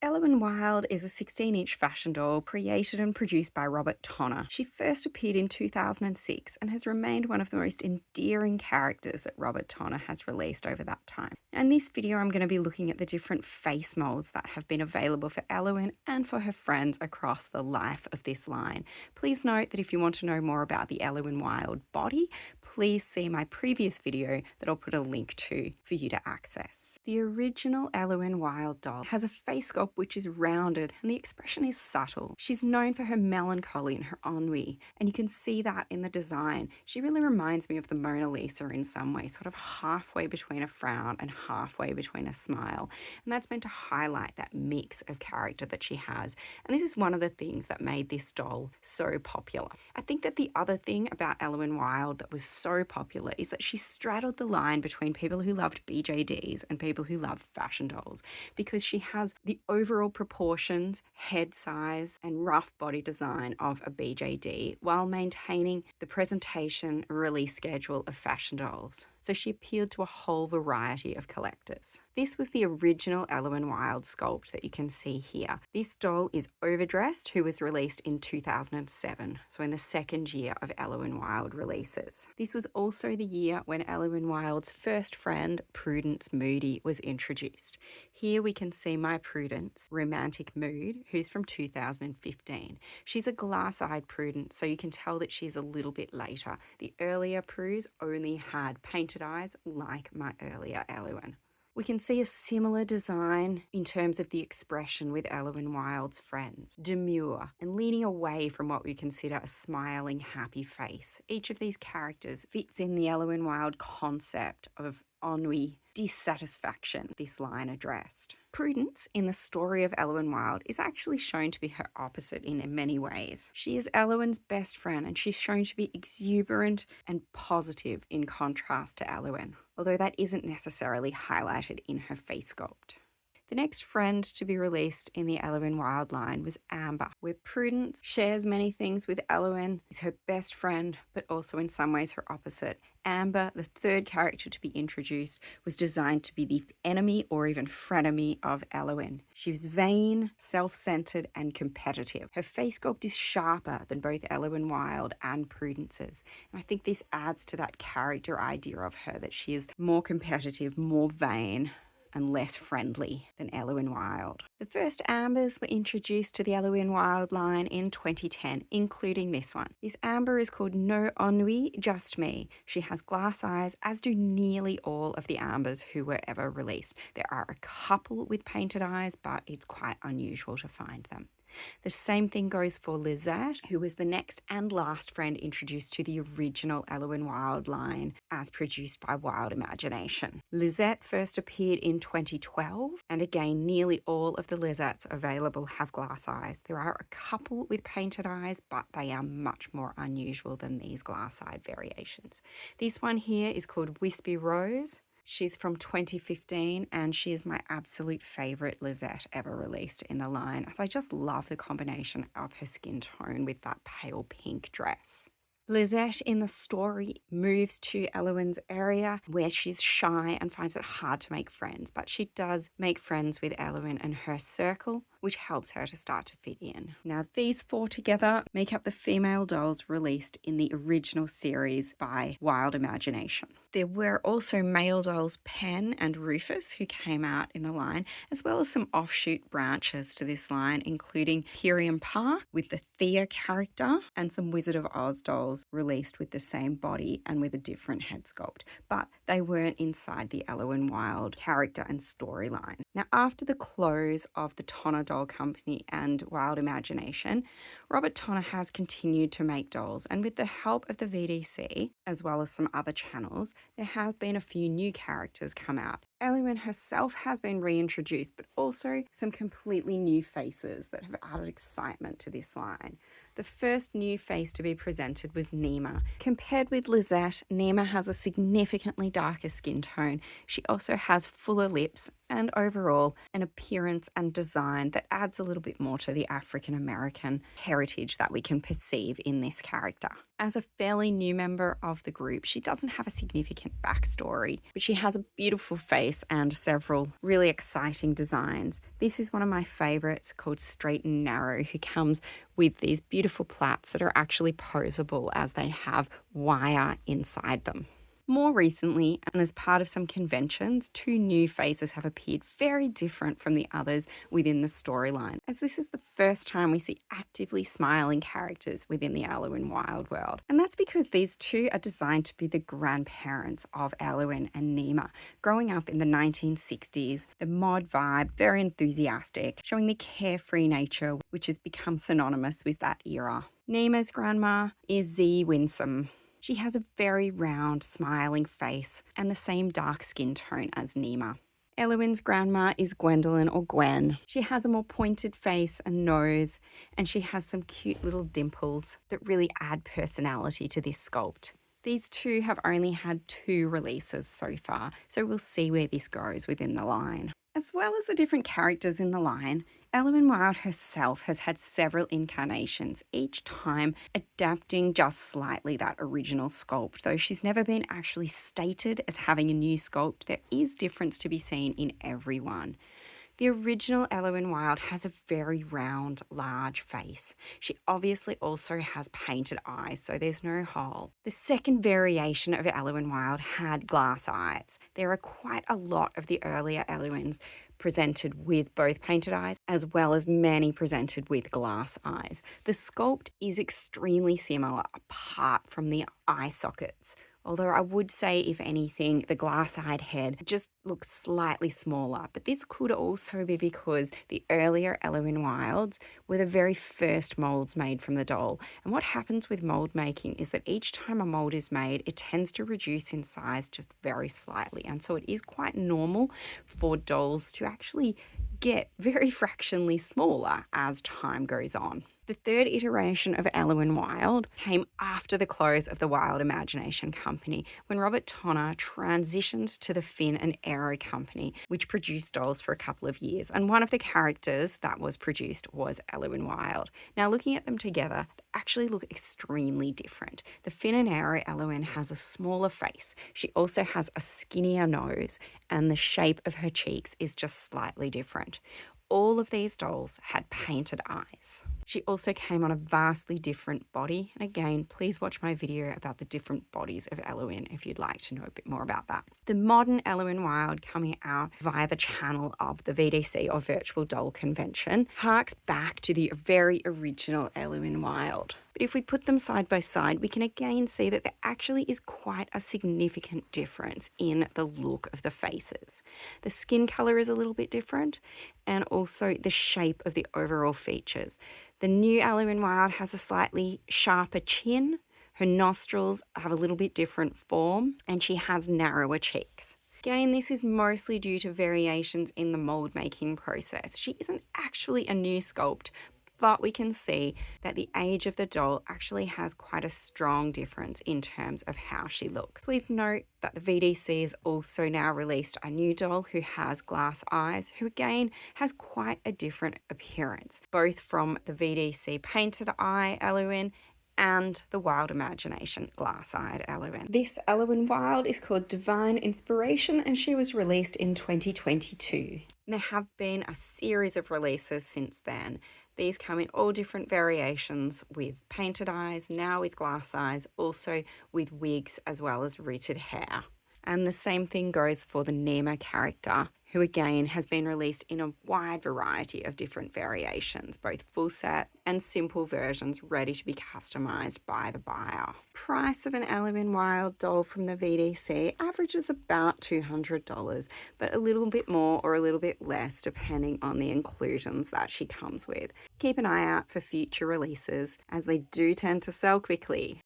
Ellowyne Wilde is a 16-inch fashion doll created and produced by Robert Tonner. She first appeared in 2006 and has remained one of the most endearing characters that Robert Tonner has released over that time. In this video, I'm going to be looking at the different face molds that have been available for Ellowyne and for her friends across the life of this line. Please note that if you want to know more about the Ellowyne Wilde body, please see my previous video that I'll put a link to for you to access. The original Ellowyne Wilde doll has a face sculpt which is rounded and the expression is subtle. She's known for her melancholy and her ennui, and you can see that in the design. She really reminds me of the Mona Lisa in some way, sort of halfway between a frown and halfway between a smile. And that's meant to highlight that mix of character that she has. And this is one of the things that made this doll so popular. I think that the other thing about Ellowyne Wilde that was so popular is that she straddled the line between people who loved BJDs and people who love fashion dolls, because she has the overall proportions, head size, and rough body design of a BJD while maintaining the presentation and release schedule of fashion dolls. So she appealed to a whole variety of collectors. This was the original Ellowyne Wilde sculpt that you can see here. This doll is Overdressed, who was released in 2007, so in the second year of Ellowyne Wilde releases. This was also the year when Ellowyne Wilde's first friend, Prudence Moody, was introduced. Here we can see my Prudence, Romantic Mood, who's from 2015. She's a glass-eyed Prudence, so you can tell that she's a little bit later. The earlier Prus only had painted eyes like my earlier Ellowyne. We can see a similar design in terms of the expression with Ellowyne Wilde's friends, demure and leaning away from what we consider a smiling, happy face. Each of these characters fits in the Ellowyne Wilde concept of ennui, dissatisfaction this line addressed. Prudence, in the story of Ellowyne Wilde, is actually shown to be her opposite in many ways. She is Ellowyne's best friend, and she's shown to be exuberant and positive in contrast to Ellowyne, although that isn't necessarily highlighted in her face sculpt. The next friend to be released in the Ellowyne Wilde line was Amber, where Prudence shares many things with Ellowyne, is her best friend, but also in some ways her opposite. Amber, the third character to be introduced, was designed to be the enemy or even frenemy of Ellowyne. She was vain, self-centered, and competitive. Her face sculpt is sharper than both Ellowyne Wilde and Prudence's, and I think this adds to that character idea of her, that she is more competitive, more vain, and less friendly than Ellowyne Wilde. The first Ambers were introduced to the Ellowyne Wilde line in 2010, including this one. This Amber is called No Ennui, Just Me. She has glass eyes, as do nearly all of the Ambers who were ever released. There are a couple with painted eyes, but it's quite unusual to find them. The same thing goes for Lizette, who was the next and last friend introduced to the original Ellowyne Wilde line as produced by Wilde Imagination. Lizette first appeared in 2012, and again, nearly all of the Lizettes available have glass eyes. There are a couple with painted eyes, but they are much more unusual than these glass-eyed variations. This one here is called Wispy Rose. She's from 2015, and she is my absolute favourite Lizette ever released in the line, as I just love the combination of her skin tone with that pale pink dress. Lizette in the story moves to Ellowyne's area where she's shy and finds it hard to make friends, but she does make friends with Ellowyne and her circle, which helps her to start to fit in. Now, these four together make up the female dolls released in the original series by Wilde Imagination. There were also male dolls Pen and Rufus who came out in the line, as well as some offshoot branches to this line, including Purium Park with the Thea character and some Wizard of Oz dolls released with the same body and with a different head sculpt, but they weren't inside the Ellowyne Wilde character and storyline. Now, after the close of the Tonner Doll Company and Wilde Imagination, Robert Tonner has continued to make dolls, and with the help of the VDC, as well as some other channels, there have been a few new characters come out. Ellowyne herself has been reintroduced, but also some completely new faces that have added excitement to this line. The first new face to be presented was Nima. Compared with Lizette, Nima has a significantly darker skin tone. She also has fuller lips, and overall an appearance and design that adds a little bit more to the African American heritage that we can perceive in this character. As a fairly new member of the group, she doesn't have a significant backstory, but she has a beautiful face and several really exciting designs. This is one of my favourites, called Straight and Narrow, who comes with these beautiful plaits that are actually posable as they have wire inside them. More recently, and as part of some conventions, two new faces have appeared very different from the others within the storyline, as this is the first time we see actively smiling characters within the Ellowyne Wilde world. And that's because these two are designed to be the grandparents of Ellowyne and Nima, growing up in the 1960s, the mod vibe, very enthusiastic, showing the carefree nature which has become synonymous with that era. Nima's grandma is Z Winsome. She has a very round, smiling face and the same dark skin tone as Nima. Ellowyne's grandma is Gwendolyn or Gwen. She has a more pointed face and nose, and she has some cute little dimples that really add personality to this sculpt. These two have only had 2 releases so far, so we'll see where this goes within the line. As well as the different characters in the line, Ellowyne Wilde herself has had several incarnations, each time adapting just slightly that original sculpt. Though she's never been actually stated as having a new sculpt, there is difference to be seen in every one. The original Ellowyne Wilde has a very round, large face. She obviously also has painted eyes, so there's no hole. The second variation of Ellowyne Wilde had glass eyes. There are quite a lot of the earlier Ellowynes presented with both painted eyes, as well as many presented with glass eyes. The sculpt is extremely similar apart from the eye sockets. Although I would say, if anything, the glass-eyed head just looks slightly smaller. But this could also be because the earlier Ellowyne Wildes were the very first moulds made from the doll. And what happens with mould making is that each time a mould is made, it tends to reduce in size just very slightly. And so it is quite normal for dolls to actually get very fractionally smaller as time goes on. The third iteration of Ellowyne Wilde came after the close of the Wilde Imagination Company, when Robert Tonner transitioned to the Finn and Aero Company, which produced dolls for a couple of years. And one of the characters that was produced was Ellowyne Wilde. Now, looking at them together, they actually look extremely different. The Finn and Aero Ellowyne has a smaller face. She also has a skinnier nose, and the shape of her cheeks is just slightly different. All of these dolls had painted eyes. She also came on a vastly different body. And again, please watch my video about the different bodies of Ellowyne if you'd like to know a bit more about that. The modern Ellowyne Wilde, coming out via the channel of the VDC, or Virtual Doll Convention, harks back to the very original Ellowyne Wilde. But if we put them side by side, we can again see that there actually is quite a significant difference in the look of the faces. The skin colour is a little bit different, and also the shape of the overall features. The new Ellowyne Wilde has a slightly sharper chin, her nostrils have a little bit different form, and she has narrower cheeks. Again, this is mostly due to variations in the mould making process. She isn't actually a new sculpt, but we can see that the age of the doll actually has quite a strong difference in terms of how she looks. Please note that the VDC has also now released a new doll who has glass eyes, who again has quite a different appearance, both from the VDC painted eye Ellowyne and the Wilde Imagination glass-eyed Ellowyne. This Ellowyne Wilde is called Divine Inspiration, and she was released in 2022. There have been a series of releases since then. These come in all different variations, with painted eyes, now with glass eyes, also with wigs as well as rooted hair. And the same thing goes for the Nima character, who again has been released in a wide variety of different variations, both full set and simple versions ready to be customised by the buyer. Price of an Ellowyne Wilde doll from the VDC averages about $200, but a little bit more or a little bit less depending on the inclusions that she comes with. Keep an eye out for future releases, as they do tend to sell quickly.